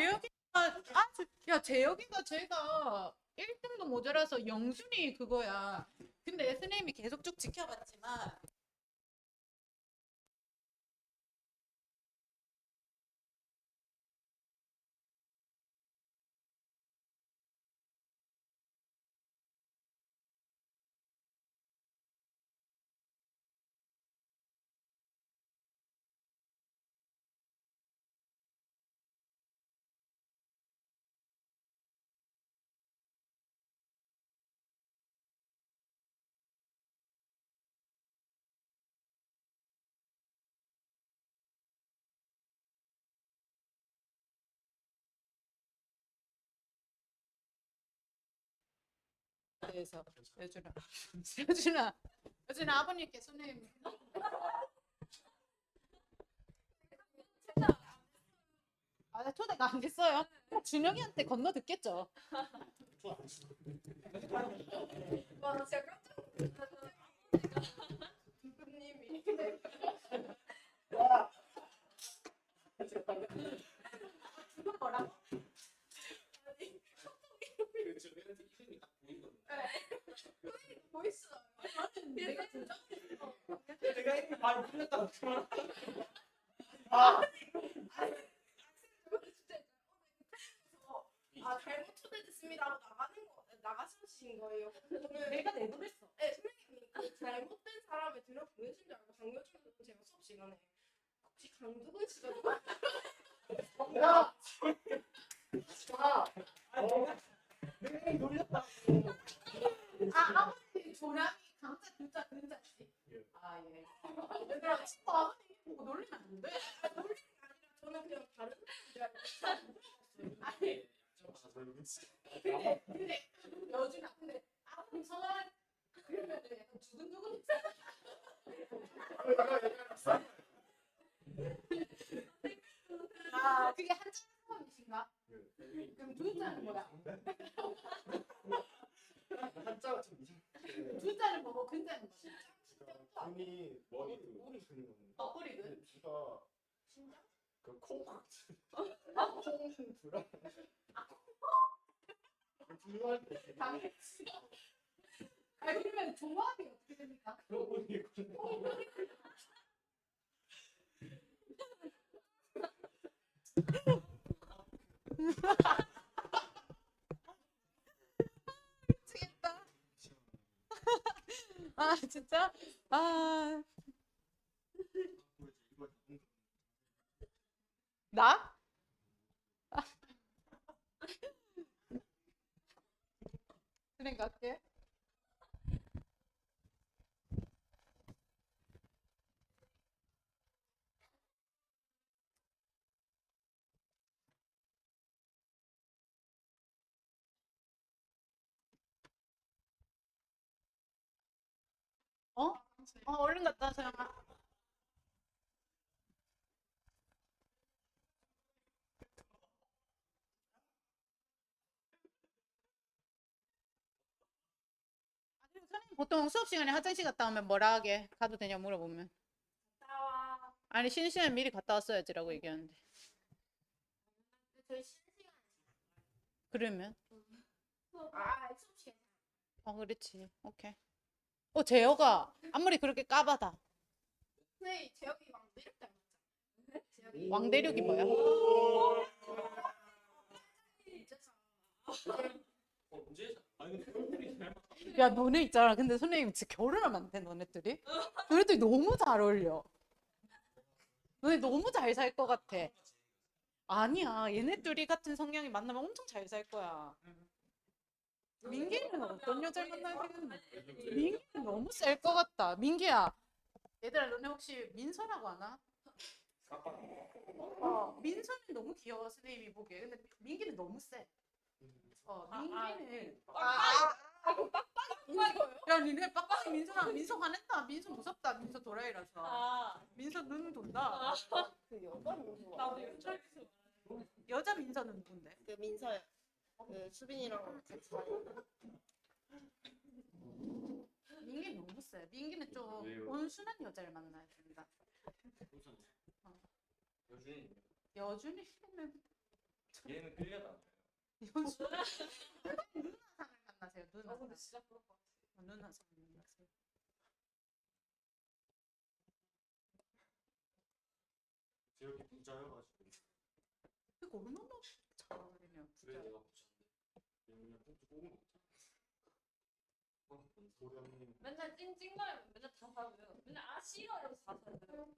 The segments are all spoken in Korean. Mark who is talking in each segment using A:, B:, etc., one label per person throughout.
A: 재혁이가 야 재혁이가 제가 1등도 모자라서 영준이 그거야. 근데 SNM이 계속 쭉 지켜봤지만 대해서 여준아 여준아 여준아 아버님께 선생님 아 초대가 안 됐어요. 준영이한테 건너 듣겠죠.
B: 와 진짜 깜짝 놀랐어요. 님이
A: 그거 뭐라고?
B: 보이스요.
A: 내가 진짜
C: 내가 이미 많이 풀렸다고.
B: 아 잘못 초대됐습니다 하고 나가신 거예요. 저는
A: 내가 내보냈어.
B: 네, 선생님이 그 잘못된 사람을 들여 보내신 줄 알고 강요중에서 제가 수업 시간에 혹시 강두근 씨가 누가
C: 야! 내가 이미 놀렸다.
A: 아 아버님 조량이 강자 글자 근자지. 아 예. 얘들아 친구 아버님 보고 놀리면 안 돼.
B: 놀리는 게 아니라 저는 그냥 다른 사람인 줄 알고
A: 아니 근데 여준아 근데 아버님 성함 그러면 약간 두근두근 아 그게 한자 성함이신가? 그럼 두자는 뭐야?
C: 한자가 좀 이상해.
A: 두자는 뭐고 근자는 뭐야?
C: 눈이 머리 꼬리 그리는 건데.
A: 꼬리는?
C: 근데 두가
B: 심장?
C: 그콩 콩 두라. 두할 때
A: 당연히. 아 그러면 조합이 어떻게 됩니까?
C: 꼬리
A: 미치겠다. 아 진짜? 아 나? 그래 갈게. 어? 얼른 갔다 와 서영아. 선생님 보통 수업 시간에 화장실 갔다 오면 뭐라 하게? 가도 되냐 물어보면
B: 나와.
A: 아니 쉬는 시간 미리 갔다 왔어야지라고 얘기하는데
B: 저희 쉬는 시간에
A: 그러면
B: 수업 시간에
A: 그렇지 오케이. 재혁아 앞머리 그렇게 까봐다.
B: 선생님 재혁이 막 매력 닮았잖아. 재혁이
A: 왕대륙이 뭐야? 야 너네 있잖아. 근데 선생님 진짜 결혼하면 안 돼 너네들이? 너네들이 너무 잘 어울려. 너네 너무 잘 살 것 같아. 아니야 얘네 둘이 같은 성향이 만나면 엄청 잘 살 거야. 민기는 어떤 여자를 만나겠는데? 민기는 너무 셀 것 같다. 민기야 얘들아 너네 혹시 민서라고 아나? 민서는 너무 귀여워 선생님이 보기에. 근데 민기는 너무 세. 민기는
B: 이거요?
A: 야 니네 빡빡이 민서랑 민서 화낸다. 민서 무섭다. 민서 도라이라서. 민서 눈 돈다.
B: 그 여자 민서.
D: 나도 여자
A: 여자 민서는 누군데?
B: 그 민서요. 그 수빈이랑 같이 다니는.
A: 민기 너무 세. 민기는 좀
C: 왜요?
A: 온순한 여자를 만나야 된다. 여준이는
C: 얘는 끌려다 안 돼요.
A: 이건 누나상을 만나세요.
B: 근데
A: 누나상.
B: 진짜 그럴 것 같아.
A: 누나상 만나세요.
C: 제가 부자여가지고
A: 이거 얼마나 잘하냐
C: 그래
A: 진짜.
C: 내가 부자인데 얘는 그냥 punk트 뽑은 거 같아. 도련님
B: 맨날 찡찡거리면 맨날 다 사줘요. 맨날 아 싫어 이러면서 다 사줘요.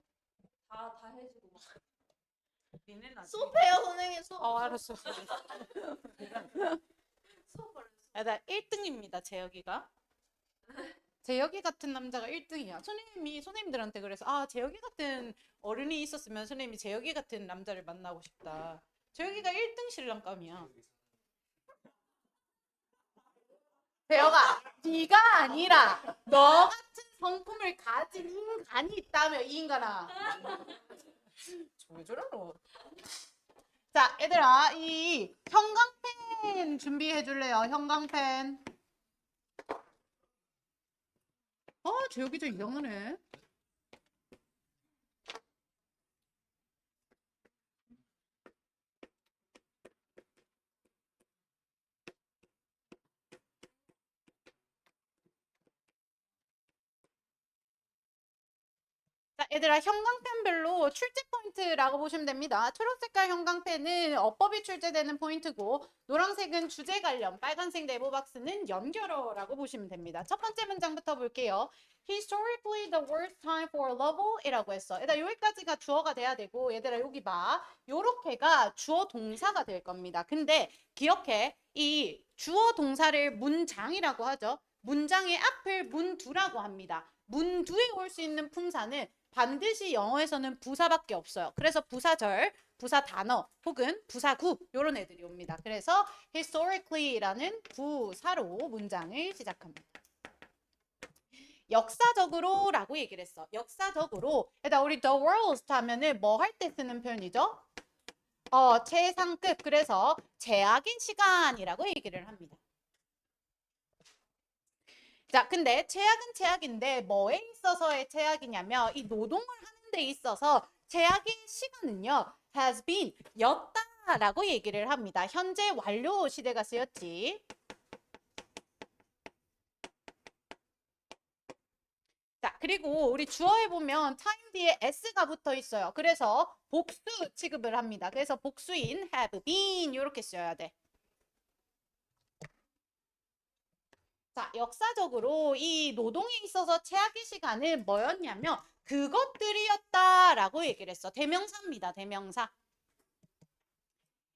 B: 다 해주고 막.
A: 니네 나중에.
B: 수업해요 선생님 수업.
A: 알았어.
B: 수업을
A: 나 1등입니다. 재혁이가. 재혁이 같은 남자가 1등이야. 선생님들한테 그래서 재혁이 같은 어른이 있었으면 선생님이 재혁이 같은 남자를 만나고 싶다. 재혁이가 1등 신랑감이야. 재혁아, 네가 아니라 너 같은 성품을 가진 인간이 있다며 이 인간아. 왜 저러노? 자, 얘들아, 이 형광펜 준비해 줄래요? 형광펜. 재혁이 저 이상하네. 자, 얘들아, 형광펜별로 출제 포인트라고 보시면 됩니다. 초록색깔 형광펜은 어법이 출제되는 포인트고, 노란색은 주제 관련, 빨간색 네모 박스는 연결어라고 보시면 됩니다. 첫 번째 문장부터 볼게요. Historically, the worst time for lovel 이라고 했어. 얘들아, 여기까지가 주어가 돼야 되고, 얘들아, 여기 봐. 요렇게가 주어 동사가 될 겁니다. 근데 기억해. 이 주어 동사를 문장이라고 하죠. 문장의 앞을 문두라고 합니다. 문두에 올 수 있는 품사는 반드시 영어에서는 부사밖에 없어요. 그래서 부사절, 부사 단어 혹은 부사구 이런 애들이 옵니다. 그래서 historically라는 부사로 문장을 시작합니다. 역사적으로라고 얘기를 했어. 역사적으로. 일단 우리 the worst 하면은 뭐 할 때 쓰는 표현이죠? 최상급. 그래서 최악의 시간이라고 얘기를 합니다. 자, 근데 최악은 최악인데 뭐에 있어서의 최악이냐면 이 노동을 하는 데 있어서 최악의 시간은요. has been, 였다라고 얘기를 합니다. 현재 완료 시대가 쓰였지. 자, 그리고 우리 주어에 보면 time 뒤에 s가 붙어 있어요. 그래서 복수 취급을 합니다. 그래서 복수인 have been 이렇게 써야 돼. 자, 역사적으로 이 노동에 있어서 최악의 시간은 뭐였냐면 그것들이었다라고 얘기를 했어. 대명사입니다. 대명사.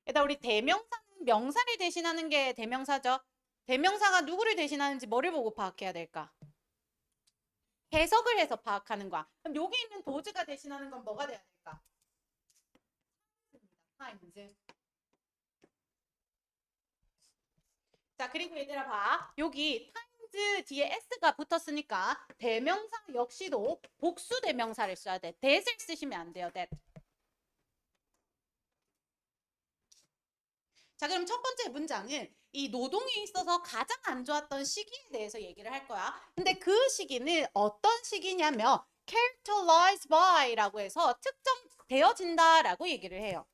A: 일단 우리 대명사는 명사를 대신하는 게 대명사죠. 대명사가 누구를 대신하는지 뭐를 보고 파악해야 될까? 해석을 해서 파악하는 거야. 그럼 여기 있는 도즈가 대신하는 건 뭐가 돼야 될까? times. 자, 그리고 얘들아 봐. 여기 times 뒤에 s가 붙었으니까 대명사 역시도 복수 대명사를 써야 돼. that을 쓰시면 안 돼요. that. 자, 그럼 첫 번째 문장은 이 노동에 있어서 가장 안 좋았던 시기에 대해서 얘기를 할 거야. 근데 그 시기는 어떤 시기냐면 characterized by라고 해서 특정되어진다라고 얘기를 해요.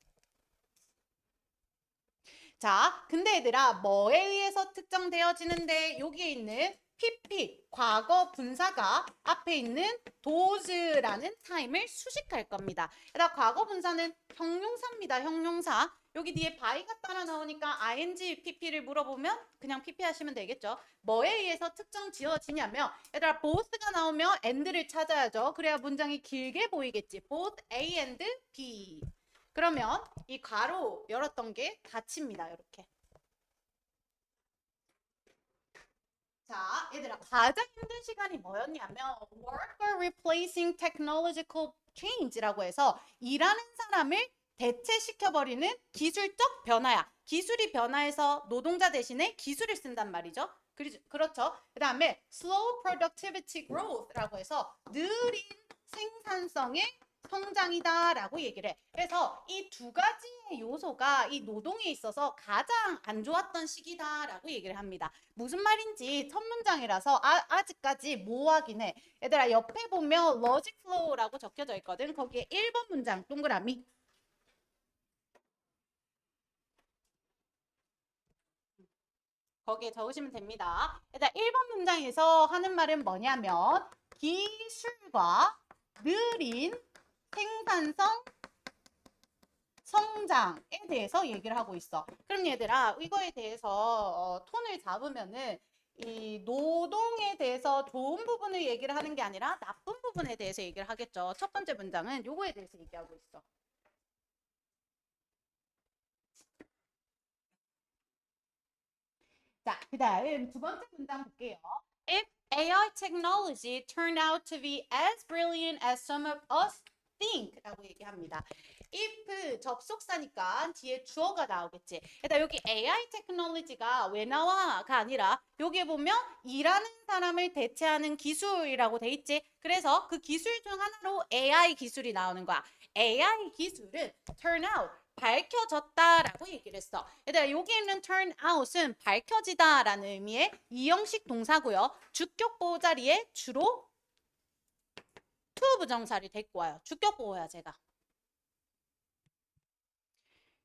A: 자, 근데 얘들아 뭐에 의해서 특정되어지는데 여기에 있는 PP, 과거 분사가 앞에 있는 does라는 time을 수식할 겁니다. 얘들아 과거 분사는 형용사입니다. 형용사. 여기 뒤에 by가 따라 나오니까 ing, pp를 물어보면 그냥 pp 하시면 되겠죠. 뭐에 의해서 특정 지어지냐면 얘들아 both가 나오면 and를 찾아야죠. 그래야 문장이 길게 보이겠지. both A and B. 그러면 이 괄호 열었던 게 닫힙니다. 이렇게. 자, 얘들아 가장 힘든 시간이 뭐였냐면 worker replacing technological change라고 해서 일하는 사람을 대체시켜버리는 기술적 변화야. 기술이 변화해서 노동자 대신에 기술을 쓴단 말이죠. 그렇죠. 그 다음에 slow productivity growth라고 해서 느린 생산성의 성장이다라고 얘기를 해. 그래서 이 두 가지의 요소가 이 노동에 있어서 가장 안 좋았던 시기다라고 얘기를 합니다. 무슨 말인지 첫 문장이라서 아직까지 모호하긴 해. 얘들아 옆에 보면 logic flow라고 적혀져 있거든. 거기에 1번 문장 동그라미. 거기에 적으시면 됩니다. 일단 1번 문장에서 하는 말은 뭐냐면 기술과 느린 생산성 성장에 대해서 얘기를 하고 있어. 그럼 얘들아 이거에 대해서 톤을 잡으면은 이 노동에 대해서 좋은 부분을 얘기를 하는 게 아니라 나쁜 부분에 대해서 얘기를 하겠죠. 첫 번째 문장은 요거에 대해서 얘기하고 있어. 자, 그 다음 두 번째 문장 볼게요. If AI technology turned out to be as brilliant as some of us think 라고 얘기합니다. if 접속사니까 뒤에 주어가 나오겠지. 일단 여기 AI 테크놀로지가 왜 나와가 아니라 여기에 보면 일하는 사람을 대체하는 기술이라고 돼 있지. 그래서 그 기술 중 하나로 AI 기술이 나오는 거야. AI 기술은 turn out 밝혀졌다라고 얘기를 했어. 얘들아 여기 있는 turn out은 밝혀지다라는 의미의 이형식 동사고요. 주격 보호 자리에 주로 to 부정사를 데리고 와요. 주격 보호야 제가.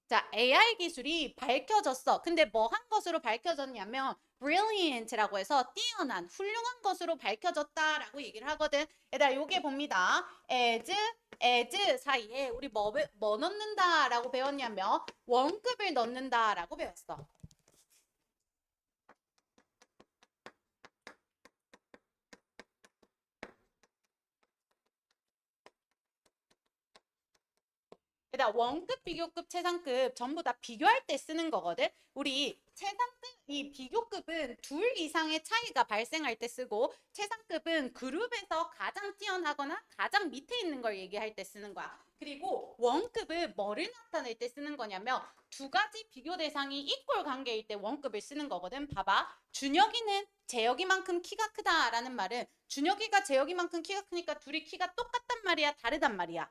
A: 자, AI 기술이 밝혀졌어. 근데 뭐 한 것으로 밝혀졌냐면 brilliant라고 해서 뛰어난, 훌륭한 것으로 밝혀졌다라고 얘기를 하거든. 얘들아, 요게 봅니다. as 사이에 우리 뭐 넣는다라고 배웠냐면 원급을 넣는다라고 배웠어. 일단 원급, 비교급, 최상급 전부 다 비교할 때 쓰는 거거든. 우리 최상급, 이 비교급은 둘 이상의 차이가 발생할 때 쓰고 최상급은 그룹에서 가장 뛰어나거나 가장 밑에 있는 걸 얘기할 때 쓰는 거야. 그리고 원급은 뭐를 나타낼 때 쓰는 거냐면 두 가지 비교 대상이 이꼴 관계일 때 원급을 쓰는 거거든. 봐봐. 준혁이는 재혁이만큼 키가 크다라는 말은 준혁이가 재혁이만큼 키가 크니까 둘이 키가 똑같단 말이야, 다르단 말이야.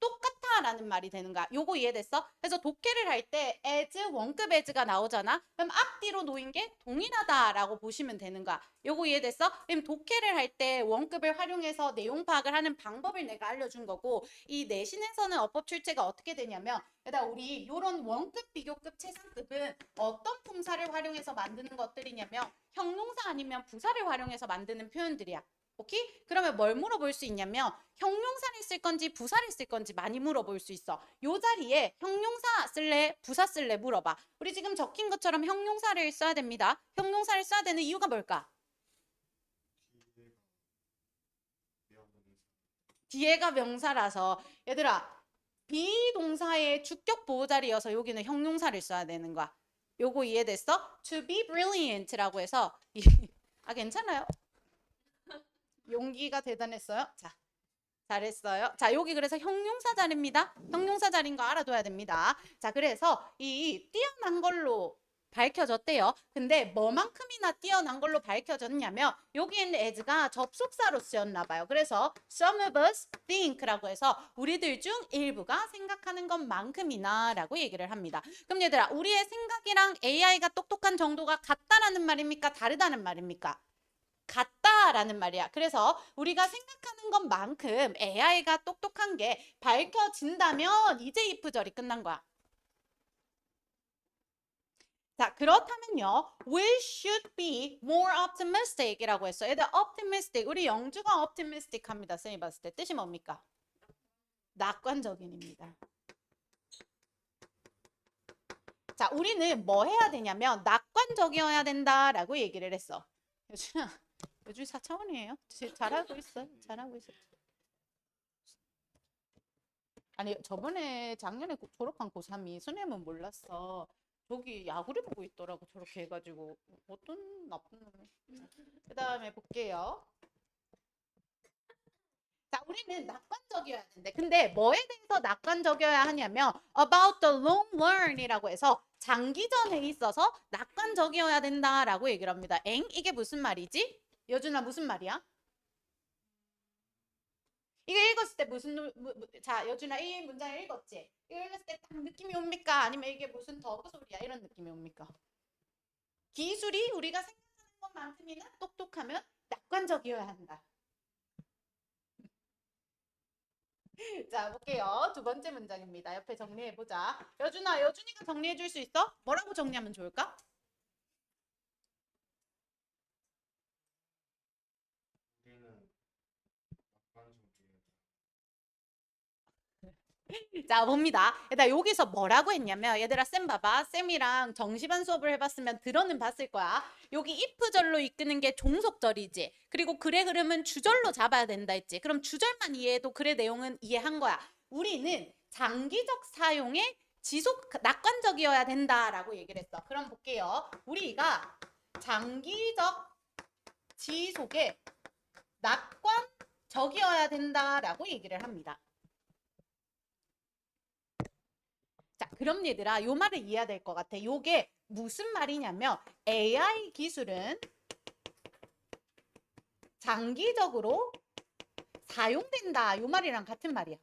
A: 똑같다라는 말이 되는 거야. 요거 이해됐어? 그래서 독해를 할 때 as 원급 as가 나오잖아. 그럼 앞뒤로 놓인 게 동일하다라고 보시면 되는 거야. 요거 이해됐어? 그럼 독해를 할 때 원급을 활용해서 내용 파악을 하는 방법을 내가 알려준 거고 이 내신에서는 어법 출제가 어떻게 되냐면 일단 우리 요런 원급, 비교급, 최상급은 어떤 품사를 활용해서 만드는 것들이냐면 형용사 아니면 부사를 활용해서 만드는 표현들이야. 오케이? 그러면 뭘 물어볼 수 있냐면 형용사를 쓸 건지 부사를 쓸 건지 많이 물어볼 수 있어. 요 자리에 형용사 쓸래 부사 쓸래 물어봐. 우리 지금 적힌 것처럼 형용사를 써야 됩니다. 형용사를 써야 되는 이유가 뭘까? 뒤에가 명사라서 얘들아 비동사의 주격 보호 자리여서 여기는 형용사를 써야 되는 거야. 요거 이해됐어? To be brilliant라고 해서 아 괜찮아요? 용기가 대단했어요. 자, 잘했어요. 자, 여기 그래서 형용사 자리입니다. 형용사 자리인 거 알아둬야 됩니다. 자, 그래서 이 뛰어난 걸로 밝혀졌대요. 근데 뭐만큼이나 뛰어난 걸로 밝혀졌냐면 여기 있는 as가 접속사로 쓰였나 봐요. 그래서 some of us think라고 해서 우리들 중 일부가 생각하는 것만큼이나 라고 얘기를 합니다. 그럼 얘들아, 우리의 생각이랑 AI가 똑똑한 정도가 같다라는 말입니까? 다르다는 말입니까? 같다라는 말이야. 그래서 우리가 생각하는 것만큼 AI가 똑똑한 게 밝혀진다면 이제 if절이 끝난 거야. 자, 그렇다면요. We should be more optimistic 이라고 했어. 얘들 optimistic. 우리 영주가 optimistic 합니다. 쌤이 봤을 때. 뜻이 뭡니까? 낙관적인입니다. 자, 우리는 뭐 해야 되냐면 낙관적이어야 된다라고 얘기를 했어. 요즘 4차원이에요. 잘하고 있어. 잘하고 있어. 아니 저번에 작년에 졸업한 고3이 선생님은 몰랐어. 저기 야구를 보고 있더라고 저렇게 해가지고 어떤 나쁜 놈이. 그 다음에 볼게요. 자, 우리는 낙관적이어야 되는데 근데 뭐에 대해서 낙관적이어야 하냐면 about the long run이라고 해서 장기전에 있어서 낙관적이어야 된다라고 얘기를 합니다. 이게 무슨 말이지? 여준아 무슨 말이야? 이거 읽었을 때 무슨 자 여준아 이 문장을 읽었지? 이거 읽었을 때 딱 느낌이 옵니까? 아니면 이게 무슨 더그 소리야? 이런 느낌이 옵니까? 기술이 우리가 생각하는 것만큼이나 똑똑하면 낙관적이어야 한다. 자 볼게요. 두 번째 문장입니다. 옆에 정리해보자. 여준아 여준이가 정리해줄 수 있어? 뭐라고 정리하면 좋을까? 자, 봅니다. 얘들아, 여기서 뭐라고 했냐면, 얘들아, 쌤 봐봐. 쌤이랑 정시반 수업을 해봤으면 들어는 봤을 거야. 여기 if절로 이끄는 게 종속절이지. 그리고 글의 흐름은 주절로 잡아야 된다 했지. 그럼 주절만 이해해도 글의 내용은 이해한 거야. 우리는 장기적 사용에 지속, 낙관적이어야 된다라고 얘기를 했어. 그럼 볼게요. 우리가 장기적 지속에 낙관적이어야 된다라고 얘기를 합니다. 자, 그럼 얘들아, 요 말을 이해해야 될 것 같아. 요게 무슨 말이냐면 AI 기술은 장기적으로 사용된다. 요 말이랑 같은 말이야.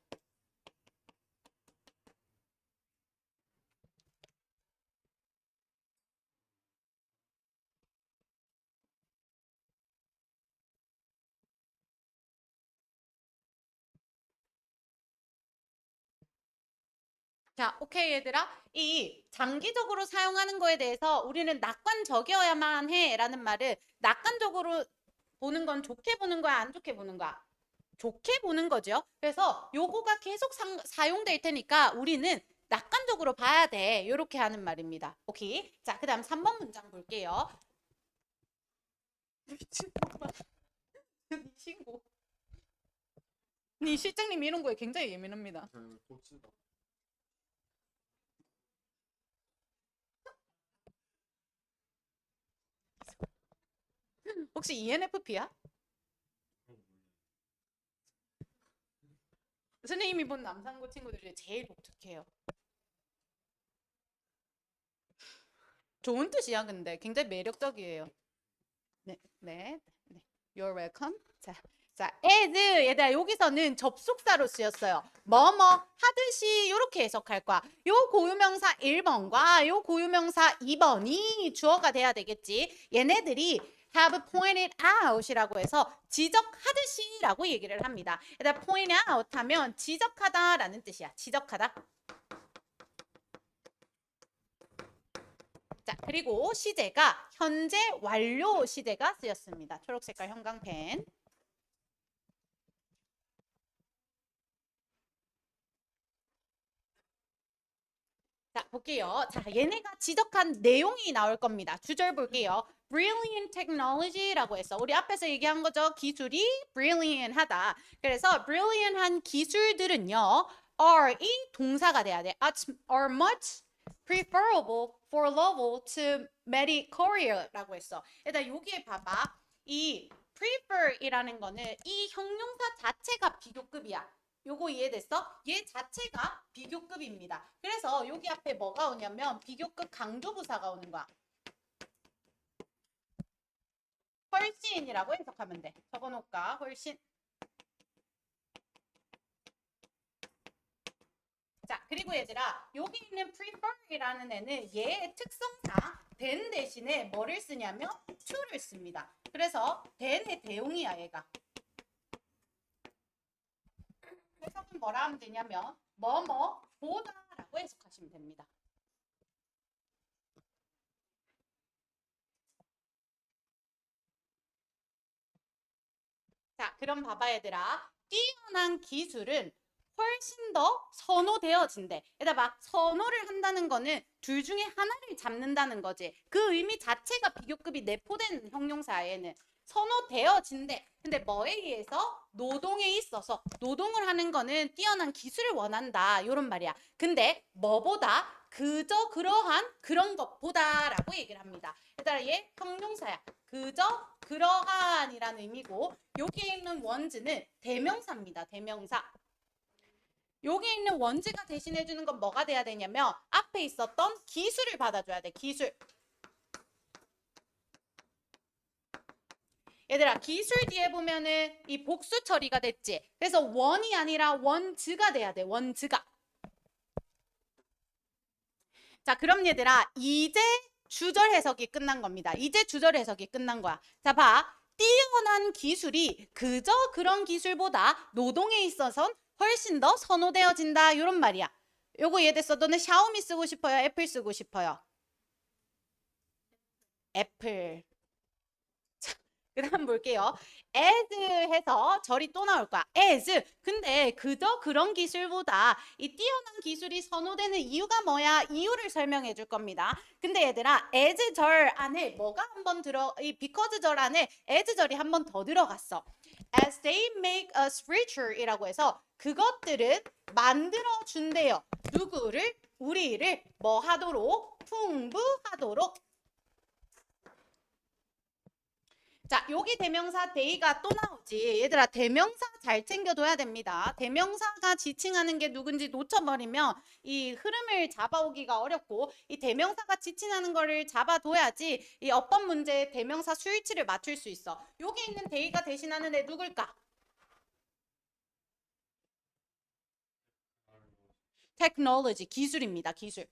A: 자, 오케이 얘들아. 이 장기적으로 사용하는 거에 대해서 우리는 낙관적이어야만 해라는 말을 낙관적으로 보는 건 좋게 보는 거야, 안 좋게 보는 거야? 좋게 보는 거죠. 그래서 요거가 계속 사용될 테니까 우리는 낙관적으로 봐야 돼. 이렇게 하는 말입니다. 오케이. 자, 그다음 3번 문장 볼게요. 미친놈아. 네 친구. 네 실장님 이런 거에 굉장히 예민합니다.
C: 고친다.
A: 혹시 ENFP야? 선생님이 본 남상고 친구들 중에 제일 독특해요. 좋은 뜻이야, 근데 굉장히 매력적이에요. 네, 네, 네. You're welcome. 자, as 얘들아 여기서는 접속사로 쓰였어요. 뭐뭐 하듯이 이렇게 해석할 거야. 요 고유명사 1번과 요 고유명사 2번이 주어가 돼야 되겠지. 얘네들이 have pointed out이라고 해서 지적하듯이라고 얘기를 합니다. 얘들아 point out 하면 지적하다라는 뜻이야. 지적하다. 자, 그리고 시제가 현재 완료 시제가 쓰였습니다. 초록 색깔 형광펜. 자, 볼게요. 자, 얘네가 지적한 내용이 나올 겁니다. 주절 볼게요. Brilliant technology라고 했어. 우리 앞에서 얘기한 거죠. 기술이 brilliant하다. 그래서 brilliant한 기술들은요. are이 동사가 돼야 돼. are much preferable for level to medicareer라고 했어. 일단 여기에 봐봐. 이 prefer이라는 거는 이 형용사 자체가 비교급이야. 요거 이해됐어? 얘 자체가 비교급입니다. 그래서 여기 앞에 뭐가 오냐면 비교급 강조부사가 오는 거야. 훨씬이라고 해석하면 돼. 적어놓을까? 훨씬. 자, 그리고 얘들아, 여기 있는 prefer이라는 애는 얘의 특성상 than 대신에 뭐를 쓰냐면 to를 씁니다. 그래서 than의 대용이야, 얘가. 해석은 뭐라 하면 되냐면 뭐뭐 보다라고 해석하시면 됩니다. 자, 그럼 봐봐 얘들아. 뛰어난 기술은 훨씬 더 선호되어진대. 얘들아 봐. 선호를 한다는 거는 둘 중에 하나를 잡는다는 거지. 그 의미 자체가 비교급이 내포된 형용사에는 선호되어진대. 근데 뭐에 의해서? 노동에 있어서. 노동을 하는 거는 뛰어난 기술을 원한다. 이런 말이야. 근데 뭐보다? 그저 그러한 그런 것보다라고 얘기를 합니다. 얘들아 얘 형용사야. 그저 그러한이라는 의미고 여기에 있는 원즈는 대명사입니다. 대명사. 여기 있는 원즈가 대신해 주는 건 뭐가 돼야 되냐면 앞에 있었던 기술을 받아줘야 돼. 기술. 얘들아 기술 뒤에 보면은 이 복수 처리가 됐지. 그래서 원이 아니라 원즈가 돼야 돼. 원즈가. 자 그럼 얘들아 이제 주절 해석이 끝난 겁니다. 이제 주절 해석이 끝난 거야. 자 봐. 뛰어난 기술이 그저 그런 기술보다 노동에 있어선 훨씬 더 선호되어진다. 이런 말이야. 요거 이해됐어? 너는 샤오미 쓰고 싶어요? 애플 쓰고 싶어요? 애플. 그다음 볼게요. as 해서 절이 또 나올 거야. as. 근데 그저 그런 기술보다 이 뛰어난 기술이 선호되는 이유가 뭐야? 이유를 설명해 줄 겁니다. 근데 얘들아, as 절 안에 뭐가 한 번 이 because 절 안에 as 절이 한 번 더 들어갔어. as they make us richer 이라고 해서 그것들은 만들어 준대요. 누구를? 우리를 뭐 하도록? 풍부하도록. 자, 여기 대명사 they가 또 나오지. 얘들아, 대명사 잘 챙겨둬야 됩니다. 대명사가 지칭하는 게 누군지 놓쳐버리면 이 흐름을 잡아오기가 어렵고, 이 대명사가 지칭하는 거를 잡아둬야지 이 어법 문제에 대명사 수일치를 맞출 수 있어. 여기 있는 they가 대신하는 애 누굴까? 테크놀로지, 기술입니다. 기술.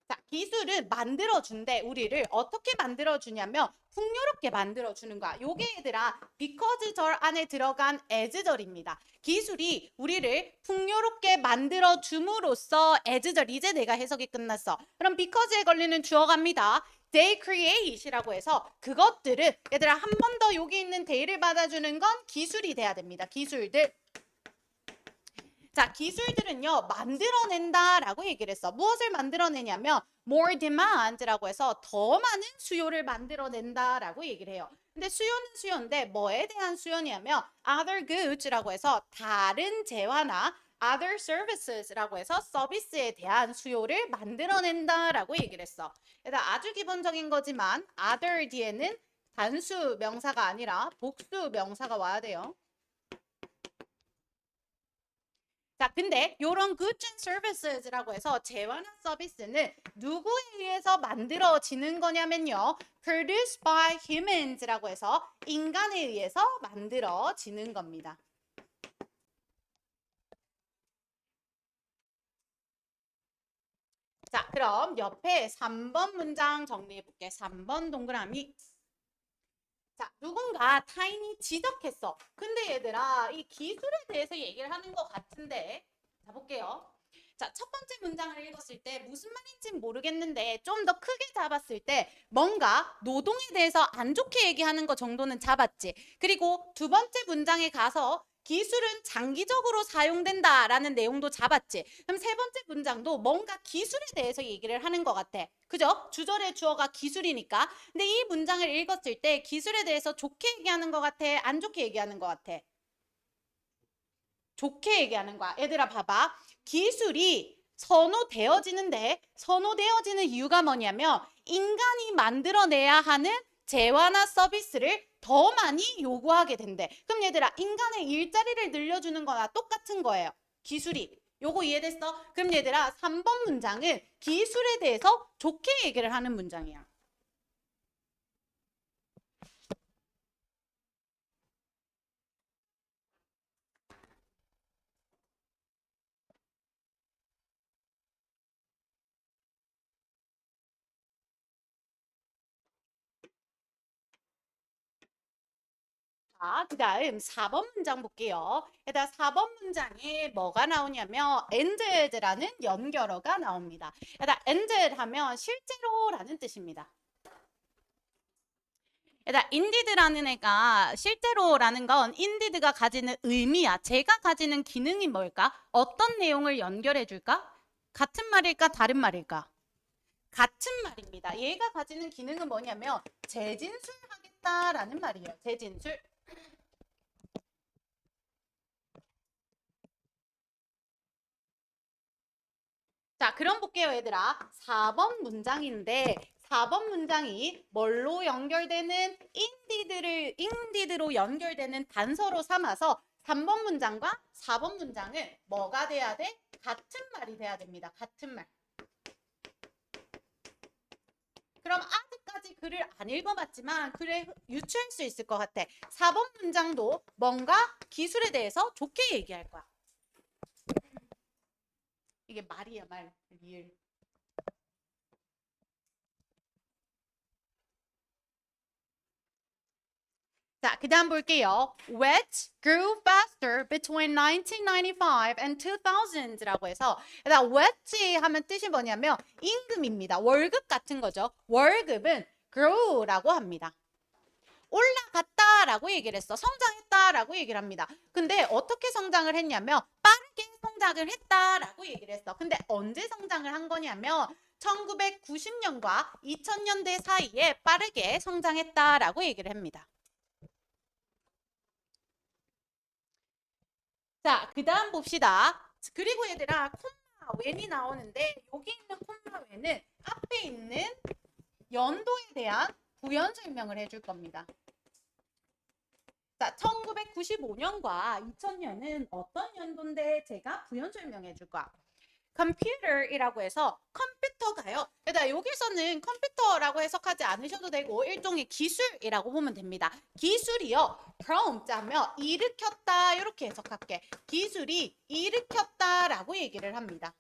A: 자, 기술은 만들어준대. 우리를 어떻게 만들어주냐면 풍요롭게 만들어주는 거야. 요게 얘들아 because 절 안에 들어간 as 절입니다. 기술이 우리를 풍요롭게 만들어줌으로써 as 절. 이제 내가 해석이 끝났어. 그럼 because에 걸리는 주어 갑니다. They create이라고 해서 그것들은 얘들아 한 번 더 여기 있는 they를 받아주는 건 기술이 돼야 됩니다. 기술들. 자, 기술들은요 만들어낸다라고 얘기를 했어. 무엇을 만들어내냐면 more demand라고 해서 더 많은 수요를 만들어낸다라고 얘기를 해요. 근데 수요는 수요인데 뭐에 대한 수요냐면 other goods라고 해서 다른 재화나 other services라고 해서 서비스에 대한 수요를 만들어낸다라고 얘기를 했어. 일단 아주 기본적인 거지만 other 뒤에는 단수 명사가 아니라 복수 명사가 와야 돼요. 자, 근데 이런 goods and services라고 해서 재화나 서비스는 누구에 의해서 만들어지는 거냐면요. produced by humans라고 해서 인간에 의해서 만들어지는 겁니다. 자, 그럼 옆에 3번 문장 정리해 볼게. 3번 동그라미. 자, 누군가 타인이 지적했어. 근데 얘들아, 이 기술에 대해서 얘기를 하는 것 같은데. 자, 볼게요. 자, 첫 번째 문장을 읽었을 때 무슨 말인지는 모르겠는데 좀 더 크게 잡았을 때 뭔가 노동에 대해서 안 좋게 얘기하는 것 정도는 잡았지. 그리고 두 번째 문장에 가서 기술은 장기적으로 사용된다라는 내용도 잡았지. 그럼 세 번째 문장도 뭔가 기술에 대해서 얘기를 하는 것 같아. 그죠? 주절의 주어가 기술이니까. 근데 이 문장을 읽었을 때 기술에 대해서 좋게 얘기하는 것 같아? 안 좋게 얘기하는 것 같아? 좋게 얘기하는 거야. 얘들아 봐봐. 기술이 선호되어지는데 선호되어지는 이유가 뭐냐면 인간이 만들어내야 하는 재화나 서비스를 더 많이 요구하게 된대. 그럼 얘들아 인간의 일자리를 늘려주는 거나 똑같은 거예요. 기술이. 요거 이해됐어? 그럼 얘들아 3번 문장은 기술에 대해서 좋게 얘기를 하는 문장이야. 자, 그 다음 4번 문장 볼게요. 일단 4번 문장에 뭐가 나오냐면 ended라는 연결어가 나옵니다. 일단 ended 하면 실제로라는 뜻입니다. 일단 indeed라는 애가 실제로라는 건 indeed가 가지는 의미야. 제가 가지는 기능이 뭘까? 어떤 내용을 연결해 줄까? 같은 말일까? 다른 말일까? 같은 말입니다. 얘가 가지는 기능은 뭐냐면 재진술하겠다라는 말이에요. 재진술. 자, 그럼 볼게요, 얘들아. 4번 문장인데 4번 문장이 뭘로 연결되는 indeed로 연결되는 단서로 삼아서 3번 문장과 4번 문장은 뭐가 돼야 돼? 같은 말이 돼야 됩니다. 같은 말. 그럼 아직까지 글을 안 읽어봤지만 글에 유추할 수 있을 것 같아. 4번 문장도 뭔가 기술에 대해서 좋게 얘기할 거야. 이게 말이야, 말. 리을. 자, 그 다음 볼게요. Which grew faster between 1995 and 2000라고 해서 일단 which 하면 뜻이 뭐냐면 임금입니다. 월급 같은 거죠. 월급은 grew라고 합니다. 올라갔다라고 얘기를 했어. 성장했다라고 얘기를 합니다. 근데 어떻게 성장을 했냐면 빠르게 성장을 했다라고 얘기를 했어. 근데 언제 성장을 한 거냐면 1990년과 2000년대 사이에 빠르게 성장했다라고 얘기를 합니다. 자, 그 다음 봅시다. 그리고 얘들아, 콤마 웬이 나오는데 여기 있는 콤마 웬은 앞에 있는 연도에 대한 부연 설명을 해줄 겁니다. 자, 1995년과 2000년은 어떤 연도인데 제가 부연 설명해 줄 거야. computer이라고 해서 컴퓨터가요. 일단 여기서는 컴퓨터라고 해석하지 않으셔도 되고 일종의 기술이라고 보면 됩니다. 기술이요. prompt하며 일으켰다 이렇게 해석할게. 기술이 일으켰다라고 얘기를 합니다.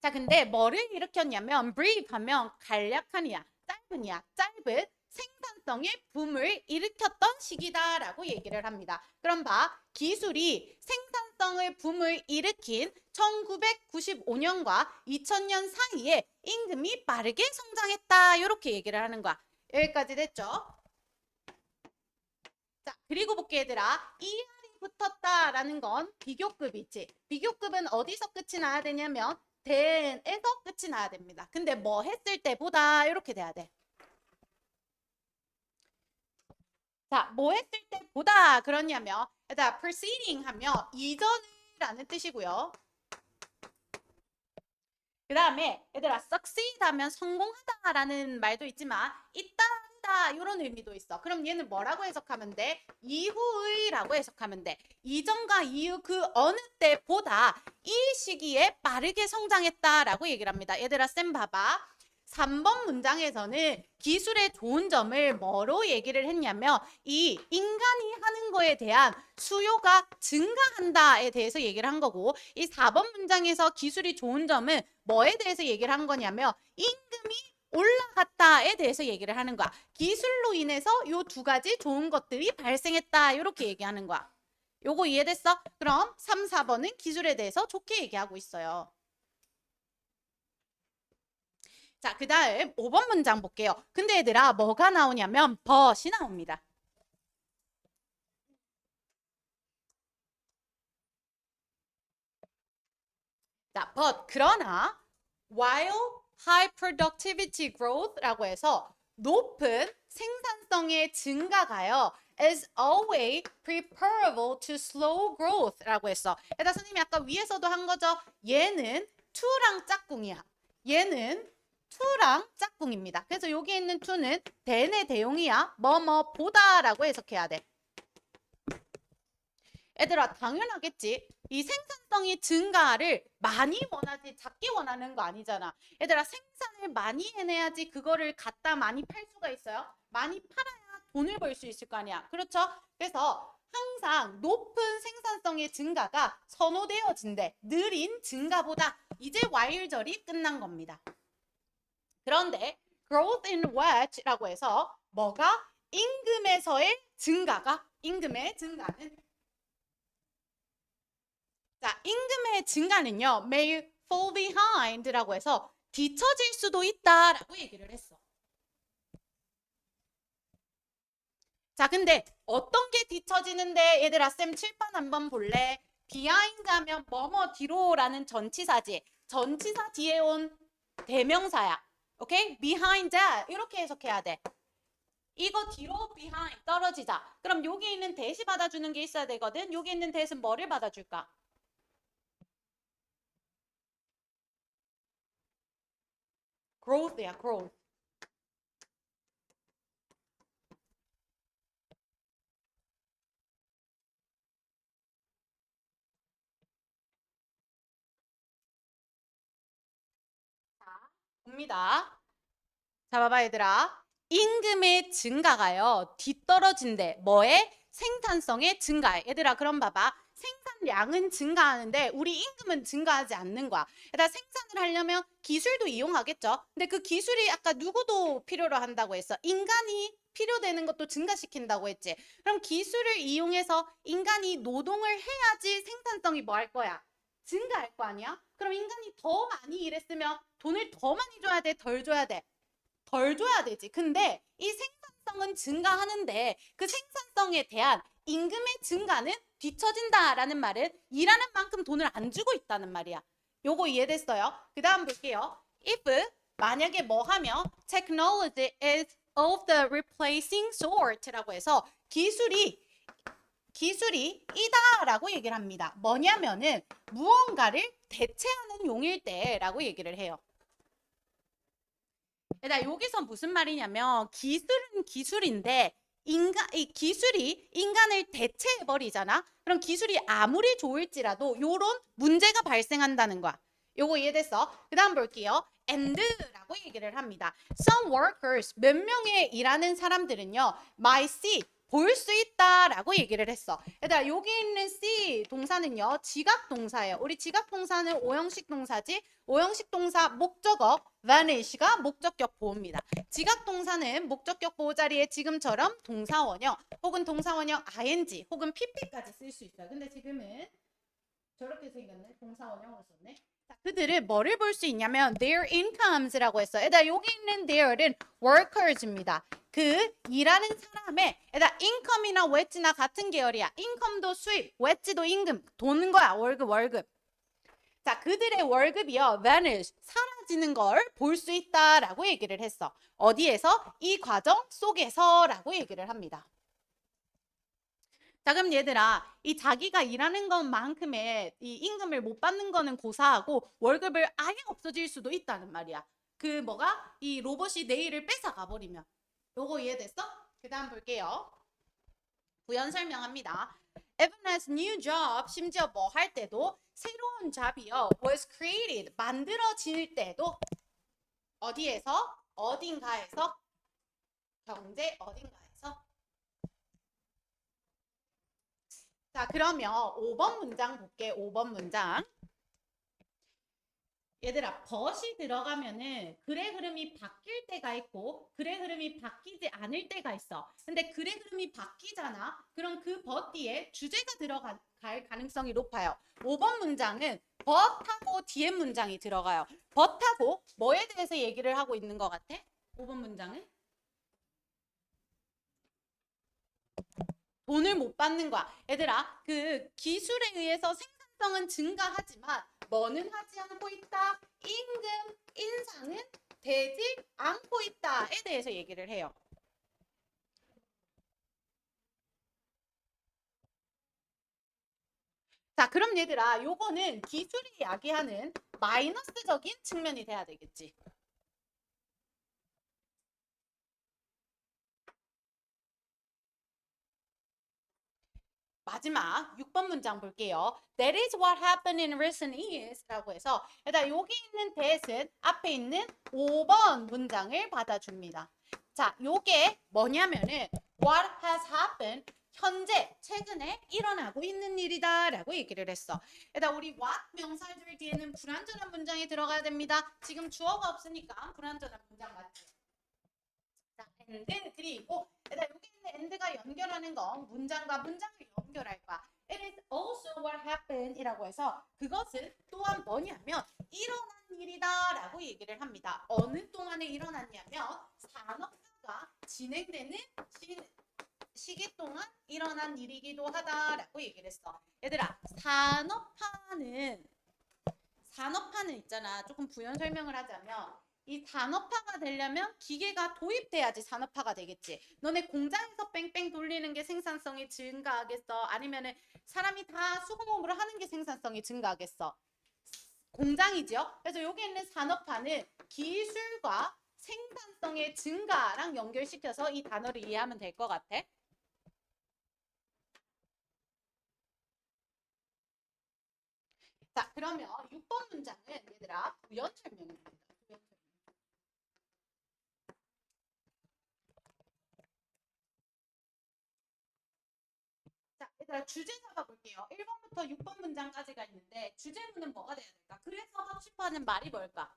A: 자, 근데 뭐를 일으켰냐면 brief 하면 간략하냐, 짧으냐, 짧은 생산성의 붐을 일으켰던 시기다라고 얘기를 합니다. 그럼 봐, 기술이 생산성의 붐을 일으킨 1995년과 2000년 사이에 임금이 빠르게 성장했다 이렇게 얘기를 하는 거야. 여기까지 됐죠? 자, 그리고 볼게 얘들아. ER이 붙었다라는 건 비교급이지. 비교급은 어디서 끝이 나야 되냐면 then에서 끝이 나야 됩니다. 근데 뭐 했을 때보다 이렇게 돼야 돼. 자, 뭐 했을 때보다 그러냐면 일단 preceding 하면 이전이라는 뜻이고요. 그 다음에 얘들아 succeed 하면 성공하다라는 말도 있지만 잇따르다 이런 의미도 있어. 그럼 얘는 뭐라고 해석하면 돼? 이후의라고 해석하면 돼. 이전과 이후 그 어느 때보다 이 시기에 빠르게 성장했다라고 얘기를 합니다. 얘들아 쌤 봐봐. 3번 문장에서는 기술의 좋은 점을 뭐로 얘기를 했냐면 이 인간이 하는 거에 대한 수요가 증가한다에 대해서 얘기를 한 거고 이 4번 문장에서 기술이 좋은 점은 뭐에 대해서 얘기를 한 거냐면 임금이 올라갔다에 대해서 얘기를 하는 거야. 기술로 인해서 요 두 가지 좋은 것들이 발생했다 이렇게 얘기하는 거야. 요거 이해됐어? 그럼 3, 4번은 기술에 대해서 좋게 얘기하고 있어요. 자, 그 다음 5번 문장 볼게요. 근데 얘들아 뭐가 나오냐면 but이 나옵니다. 자, but 그러나 while high productivity growth라고 해서 높은 생산성의 증가가요. is always preferable to slow growth라고 했어. 일단 선생님이 아까 위에서도 한 거죠. 얘는 to랑 짝꿍이야. 얘는 to랑 짝꿍입니다. 그래서 여기 있는 to는 then의 대용이야. 뭐뭐 보다라고 해석해야 돼. 얘들아 당연하겠지. 이 생산성이 증가를 많이 원하지 작게 원하는 거 아니잖아. 얘들아 생산을 많이 해내야지 그거를 갖다 많이 팔 수가 있어요. 많이 팔아야 돈을 벌 수 있을 거 아니야. 그렇죠? 그래서 항상 높은 생산성의 증가가 선호되어진대. 느린 증가보다 이제 와일절이 끝난 겁니다. 그런데 growth in which라고 해서 뭐가 임금에서의 증가가 임금의 증가는 자, 임금의 증가는요, may fall behind라고 해서 뒤처질 수도 있다라고 얘기를 했어. 자, 근데 어떤 게 뒤처지는데 얘들아 쌤 칠판 한번 볼래? behind 하면 뭐뭐 뒤로라는 전치사지. 전치사 뒤에 온 대명사야. 오케이? behind that 이렇게 해석해야 돼. 이거 뒤로 behind 떨어지자. 그럼 여기 있는 대시 받아주는 게 있어야 되거든. 여기 있는 대신 뭐를 받아줄까? growth야, growth. 자, 봅니다. 자, 봐봐 얘들아. 임금의 증가가요. 뒤떨어진대. 뭐에? 생산성의 증가에. 얘들아 그럼 봐봐. 생산량은 증가하는데 우리 임금은 증가하지 않는 거야. 그러니까 생산을 하려면 기술도 이용하겠죠. 근데 그 기술이 아까 누구도 필요로 한다고 했어. 인간이 필요되는 것도 증가시킨다고 했지. 그럼 기술을 이용해서 인간이 노동을 해야지 생산성이 뭐 할 거야? 증가할 거 아니야? 그럼 인간이 더 많이 일했으면 돈을 더 많이 줘야 돼? 덜 줘야 돼? 덜 줘야 되지. 근데 이 생산성은 증가하는데 그 생산성에 대한 임금의 증가는 뒤처진다라는 말은 일하는 만큼 돈을 안 주고 있다는 말이야. 요거 이해됐어요? 그 다음 볼게요. If 만약에 뭐 하면 technology is of the replacing sort라고 해서 기술이 이다라고 얘기를 합니다. 뭐냐면은 무언가를 대체하는 용일 때라고 얘기를 해요. 그러니까 여기서 무슨 말이냐면 기술은 기술인데 이 기술이 인간을 대체해 버리잖아. 그럼 기술이 아무리 좋을지라도 요런 문제가 발생한다는 거야. 요거 이해됐어? 그다음 볼게요. and라고 얘기를 합니다. Some workers 몇 명의 일하는 사람들은요. might see 볼 수 있다라고 얘기를 했어. 얘들아 여기 있는 see 동사는요. 지각 동사예요. 우리 지각 동사는 오형식 동사지. 오형식 동사 목적어 vanish가 목적격 보호입니다. 지각 동사는 목적격 보호 자리에 지금처럼 동사 원형 혹은 동사 원형 ing 혹은 pp까지 쓸 수 있어요. 근데 지금은 저렇게 생겼네. 동사 원형으로 썼네. 자, 그들을 뭐를 볼 수 있냐면 their incomes라고 했어요. 얘들아 여기 있는 their은 workers입니다. 그 일하는 사람의 얘들아 income이나 wage나 같은 계열이야. income도 수입, wage도 임금, 도는 거야. 월급. 자, 그들의 월급이요, vanish, 사라지는 걸 볼 수 있다라고 얘기를 했어. 어디에서? 이 과정 속에서라고 얘기를 합니다. 자, 그럼 얘들아, 이 자기가 일하는 것만큼의 이 임금을 못 받는 거는 고사하고 월급을 아예 없어질 수도 있다는 말이야. 그 뭐가? 이 로봇이 내일을 뺏어가 버리면. 요거 이해됐어? 그 다음 볼게요. 부연 설명합니다. Even as new job, 심지어 뭐 할 때도 새로운 잡이요 was created, 만들어질 때도 어디에서? 어딘가에서? 경제 어딘가에서? 자, 그러면 5번 문장 볼게. 5번 문장. 얘들아, 벗이 들어가면은 글의 흐름이 바뀔 때가 있고 글의 흐름이 바뀌지 않을 때가 있어. 근데 글의 흐름이 바뀌잖아. 그럼 그 벗 뒤에 주제가 들어갈 가능성이 높아요. 5번 문장은 벗하고 뒤에 문장이 들어가요. 벗하고 뭐에 대해서 얘기를 하고 있는 것 같아? 5번 문장은? 돈을 못 받는 거야. 얘들아, 그 기술에 의해서 생산성은 증가하지만 뭐는 하지 않고 있다? 임금 인상은 되지 않고 있다에 대해서 얘기를 해요. 자, 그럼 얘들아, 요거는 기술이 이야기하는 마이너스적인 측면이 돼야 되겠지. 마지막 6번 문장 볼게요. That is what happened in recent years 라고 해서 일단 여기 있는 that은 앞에 있는 5번 문장을 받아줍니다. 자, 요게 뭐냐면은 what has happened 현재 최근에 일어나고 있는 일이다 라고 얘기를 했어. 일단 우리 what 명사줄 뒤에는 불완전한 문장이 들어가야 됩니다. 지금 주어가 없으니까 불완전한 문장 맞죠? 자, and 그리고 일단 여기 있는 and가 연결하는 건 문장과 문장을 연결할 거야. It is also what happened 이라고 해서 그것은 또한 뭐냐면 일어난 일이다 라고 얘기를 합니다. 어느 동안에 일어났냐면 산업화가 진행되는 시기 동안 일어난 일이기도 하다라고 얘기를 했어. 얘들아, 산업화는 있잖아. 조금 부연 설명을 하자면 이 산업화가 되려면 기계가 도입돼야지 산업화가 되겠지. 너네 공장에서 뺑뺑 돌리는 게 생산성이 증가하겠어? 아니면은 사람이 다 수공업으로 하는 게 생산성이 증가하겠어? 공장이죠. 그래서 여기 있는 산업화는 기술과 생산성의 증가랑 연결시켜서 이 단어를 이해하면 될 것 같아. 자, 그러면 6번 문장은 얘들아 부연 설명입니다. 자, 얘들아 주제 잡아볼게요. 1번부터 6번 문장까지가 있는데 주제문은 뭐가 돼야 될까? 그래서 하고 싶어하는 말이 뭘까?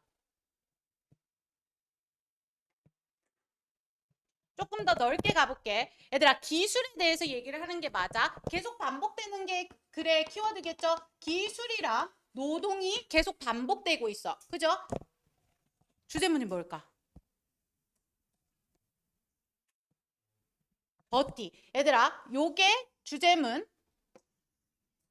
A: 조금 더 넓게 가볼게. 얘들아 기술에 대해서 얘기를 하는 게 맞아. 계속 반복되는 게 그래 키워드겠죠? 기술이랑 노동이 계속 반복되고 있어. 그죠? 주제문이 뭘까? 버티. 얘들아 요게 주제문.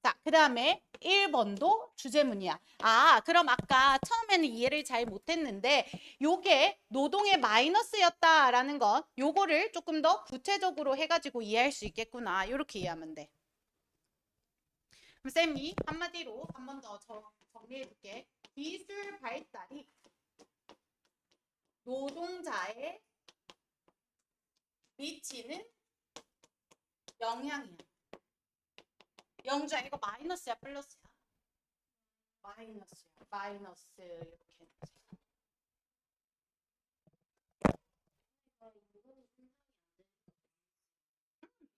A: 자, 그 다음에 1번도 주제문이야. 아, 그럼 아까 처음에는 이해를 잘 못했는데 요게 노동의 마이너스였다라는 건 요거를 조금 더 구체적으로 해가지고 이해할 수 있겠구나. 이렇게 이해하면 돼. 그럼 쌤이 한마디로 한 번 더 정리해줄게. 기술 발달이 노동자에 미치는 영향이야. 영주야 이거 마이너스야 플러스야? 마이너스야. 마이너스 이렇게 해놓자.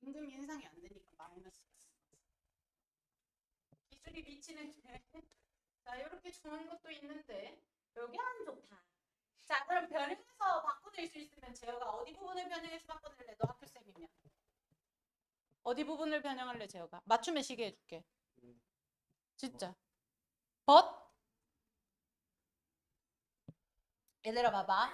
A: 임금 인상이 안 되니까 마이너스였어. 기술이 미치는 자 이렇게 좋은 것도 있는데 여기 안 좋다. 자 그럼 변형해서 바꿔낼 수 있으면 재혁아 어디 부분을 변형해서 바꿔낼래? 너 학교 쌤이면 어디 부분을 변형할래 재혁아? 맞춤의 시계 해줄게. 진짜. 벗? 얘들아 봐봐.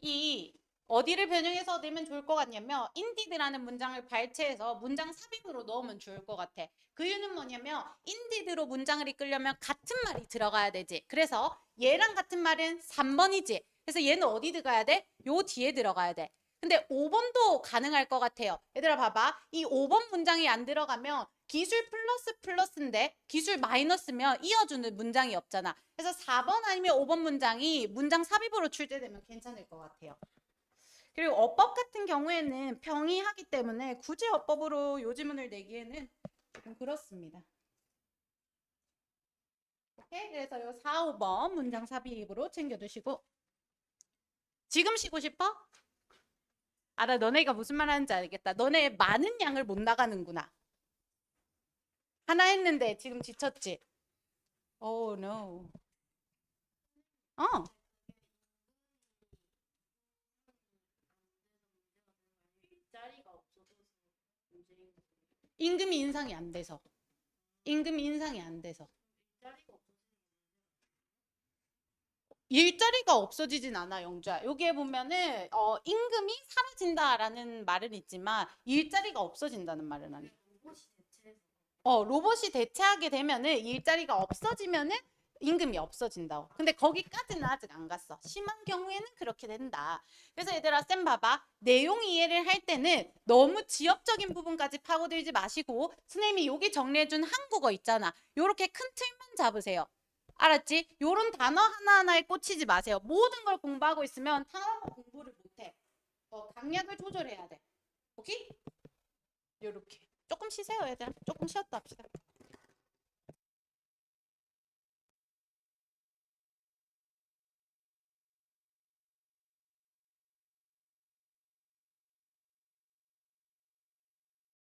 A: 이 어디를 변형해서 내면 좋을 것 같냐면 indeed라는 문장을 발췌해서 문장 삽입으로 넣으면 좋을 것 같아. 그 이유는 뭐냐면 indeed로 문장을 이끌려면 같은 말이 들어가야 되지. 그래서 얘랑 같은 말은 3번이지. 그래서 얘는 어디 들어가야 돼? 요 뒤에 들어가야 돼. 근데 5번도 가능할 것 같아요. 얘들아 봐봐. 이 5번 문장이 안 들어가면 기술 플러스 플러스인데 기술 마이너스면 이어주는 문장이 없잖아. 그래서 4번 아니면 5번 문장이 문장 삽입으로 출제되면 괜찮을 것 같아요. 그리고 어법 같은 경우에는 병이하기 때문에 굳이 어법으로 요지문을 내기에는 좀 그렇습니다. 오케이? 그래서 요 4, 5번 문장 삽입으로 챙겨두시고 지금 쉬고 싶어? 알아, 너네가 무슨 말 하는지 알겠다. 너네 많은 양을 못 나가는구나. 하나 했는데 지금 지쳤지? Oh no. 어. 임금이 인상이 안 돼서. 임금이 인상이 안 돼서. 일자리가 없어지진 않아, 영주야. 여기에 보면은 임금이 사라진다라는 말은 있지만 일자리가 없어진다는 말은 아니야. 로봇이 대체하게 되면은 일자리가 없어지면은 임금이 없어진다고. 근데 거기까지는 아직 안 갔어. 심한 경우에는 그렇게 된다. 그래서 얘들아 쌤 봐봐. 내용 이해를 할 때는 너무 지엽적인 부분까지 파고들지 마시고 선생님이 여기 정리해준 한국어 있잖아. 요렇게 큰 틀만 잡으세요. 알았지? 요런 단어 하나하나에 꽂히지 마세요. 모든 걸 공부하고 있으면 단어 공부를 못해. 강약을 조절해야 돼. 오케이? 요렇게. 조금 쉬세요, 얘들아. 조금 쉬었다 합시다.